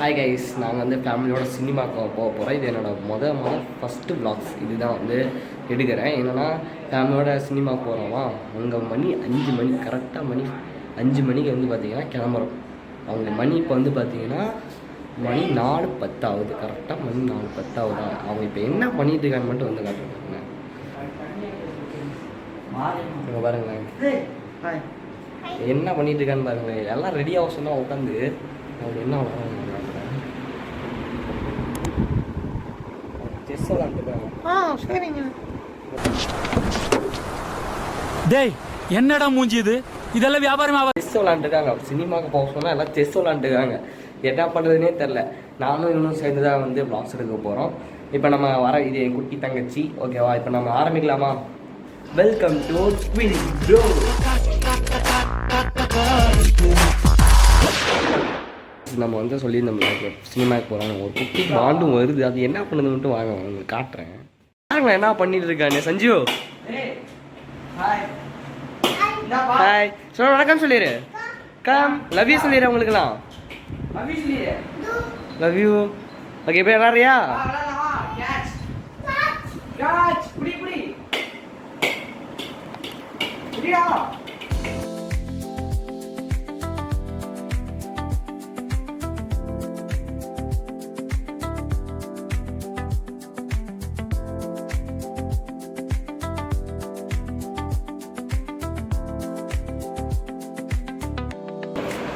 Hi guys, நாங்கள் வந்து ஃபேமிலியோட சினிமாவுக்கு போக போகிறோம். இது என்னோடய ஃபஸ்ட்டு வ்ளாக்ஸ். இதுதான் வந்து எடுக்கிறேன். என்னென்னா ஃபேமிலியோட சினிமா போகிறோமா, அங்கே மணி 5 மணி, கரெக்டாக மணி 5 மணிக்கு வந்து பார்த்திங்கன்னா கிளம்புறோம். அவங்க மணி இப்போ வந்து பார்த்திங்கன்னா மணி 4:10 ஆகுது. கரெக்டாக மணி 4:10 ஆகுதா. அவங்க இப்போ என்ன பண்ணிட்டு இருக்கான்னு மட்டும் வந்து காட்டுறாங்க. இங்கே பாருங்களேன், என்ன பண்ணிட்டு இருக்கான்னு பாருங்களேன். எல்லாம் ரெடியாக சொன்னால் உட்காந்து அவங்க என்ன செஸ் விளாண்டுருக்காங்க. சரிங்க. டேய், என்னடா மூஞ்சி இது? இதெல்லாம் வியாபாரம் செஸ் விளாண்டுருக்காங்க. சினிமாவுக்கு போக சொன்னால் எல்லாம் செஸ் விளாண்டுருக்காங்க. என்ன பண்ணுறதுனே தெரில. நானும் இன்னும் சேர்ந்து தான் வந்து வ்ளாக்ஸ் எடுக்க போகிறோம். இப்போ நம்ம இது என் குட்டி தங்கச்சி. ஓகேவா, இப்போ நம்ம ஆரம்பிக்கலாமா? வெல்கம் டு ட்வில்ஸ் ப்ரோ. நம்ம வந்து சொல்லியிருந்தோம்ல சினிமாவுக்கு போகிறோம். ஒரு குட்டி பாண்டும் வருது. அது என்ன பண்ணுது மட்டும் வாங்க உங்களுக்கு காட்டுறேன். பாருங்களேன் என்ன பண்ணிட்டு இருக்கானே சஞ்சு. ஹாய் சொல்ல, வணக்கம் சொல்லிடு. கம் லவ் யூ சொல்லிடு. அவங்களுக்குலாம் லவ் யூ. ஓகே, இப்போ விளாட்றியா?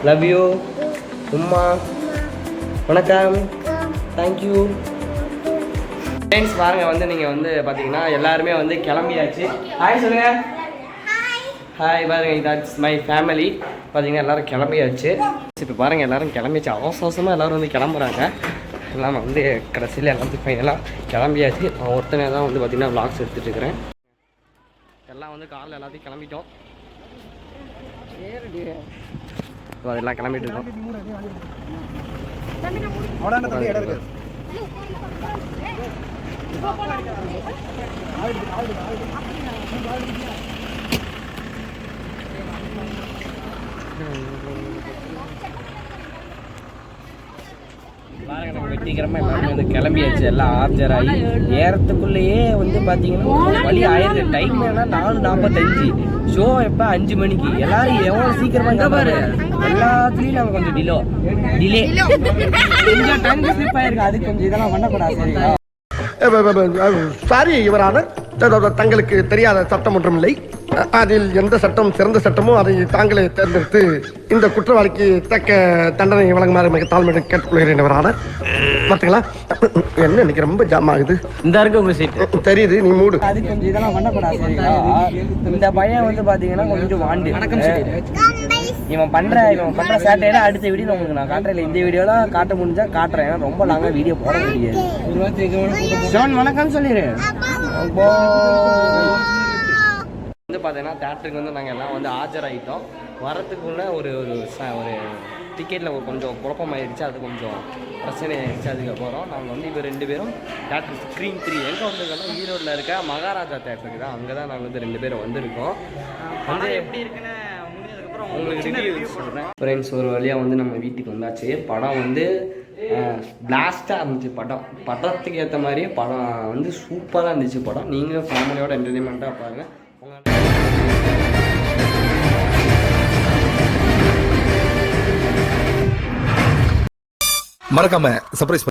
லவ் யூ உம்மா. வணக்கம், தேங்க்யூ. ஃப்ரெண்ட்ஸ் பாருங்கள், வந்து நீங்கள் வந்து பார்த்தீங்கன்னா எல்லாருமே வந்து கிளம்பியாச்சு. ஹாய் சொல்லுங்க. ஹாய் பாருங்கள், இதாட்ஸ் மை ஃபேமிலி. பார்த்தீங்கன்னா எல்லோரும் கிளம்பியாச்சு. இப்போ பாருங்கள் எல்லோரும் கிளம்பியாச்சு. அவசரமாக எல்லோரும் வந்து கிளம்புறாங்க. எல்லாம் வந்து கடைசியில் எல்லாத்துக்கும் ஃபைனலாக கிளம்பியாச்சு. நான் ஒருத்தனை தான் வந்து பார்த்திங்கன்னா வ்ளாக்ஸ் எடுத்துகிட்டு இருக்கிறேன். எல்லாம் வந்து காலையில் எல்லாத்தையும் கிளம்பிட்டோம். அதெல்லாம் கிளம்பிட்டு இருக்கோம். பாருங்க, நம்ம வெற்றிகரமாக எல்லாமே வந்து கிளம்பியாச்சு. எல்லாம் ஆர்ஜராகி ஏறத்துக்குள்ளேயே வந்து பார்த்தீங்கன்னா வழி ஆயிடுது. டைம் வேணா 4:45. ஷோ எப்போ 5 மணிக்கு. எல்லாரும் எவ்வளோ சீக்கிரமாக பாரு. எல்லாத்துலேயும் நாங்கள் கொஞ்சம் டிலே கொஞ்சம் டைம் ஸ்லிப் ஆயிருக்கு. அது கொஞ்சம் இதெல்லாம் பண்ணக்கூடாது. சரிங்களா? சாரி யுவரான, தங்களுக்கு தெரியாத சட்டம் ஒன்றும் இல்லை. அதில் எந்த சட்டம் சிறந்த சட்டமோ அதை தாங்களே தேர்ந்தெடுத்து இந்த குற்றவாளிக்கு தக்க தண்டனை வழங்குமாறு மிக தாழ்மையுடன் கேட்டுக்கொள்கிறேன் யுவரான. பார்த்தீங்களா என்ன இன்னைக்கு ரொம்ப ஜாம் ஆகுது. இந்த இருக்கு உங்க சீட் தெரியுது, நீ மூடு. அது கொஞ்சம் இதெல்லாம் பண்ணக்கூடாது. சரிங்களா? இந்த பையன் வந்து பார்த்தீங்கன்னா கொஞ்சம் வாண்டு. இவன் பண்ற சேட்டையில அடுத்த வீடியோ உங்களுக்கு நான் காட்டுறேன். இந்த வீடியோலாம் காட்ட முடிஞ்சா காட்டுறேன். ரொம்ப லாங்கா வீடியோ போட முடியாது. வணக்கம் சொல்லிடு. வந்து பார்த்தீங்கன்னா தேட்டருக்கு வந்து நாங்கள் எல்லாம் வந்து ஆஜராகிட்டோம். வரத்துக்குள்ள ஒரு டிக்கெட்டில் கொஞ்சம் குழப்பமாயிடுச்சு. அது கொஞ்சம் பிரச்சனை ஆயிடுச்சு. அதுக்கப்புறம் நாங்கள் வந்து இப்போ 2 பேரும் தேட்டர் ஸ்க்ரீன் 3 எங்கே வந்துருக்கோம்னா ஈரோட்டில் இருக்க மகாராஜா தேட்டருக்கு தான். அங்கே தான் நாங்கள் வந்து 2 பேரும் வந்திருக்கோம். வந்து எப்படி இருக்குன்னு உங்களுக்கு ரிவ்யூ சொல்கிறேன். ஃப்ரெண்ட்ஸ், ஒரு வழியாக வந்து நம்ம வீட்டுக்கு வந்தாச்சு. படம் வந்து பிளாஸ்டாக இருந்துச்சு. படத்துக்கு ஏற்ற மாதிரியே படம் வந்து சூப்பராக இருந்துச்சு. படம் நீங்களும் ஃபேமிலியோட என்டர்டெயின்மெண்ட்டாக பாருங்கள். மறக்காம சர்ப்ரைஸ்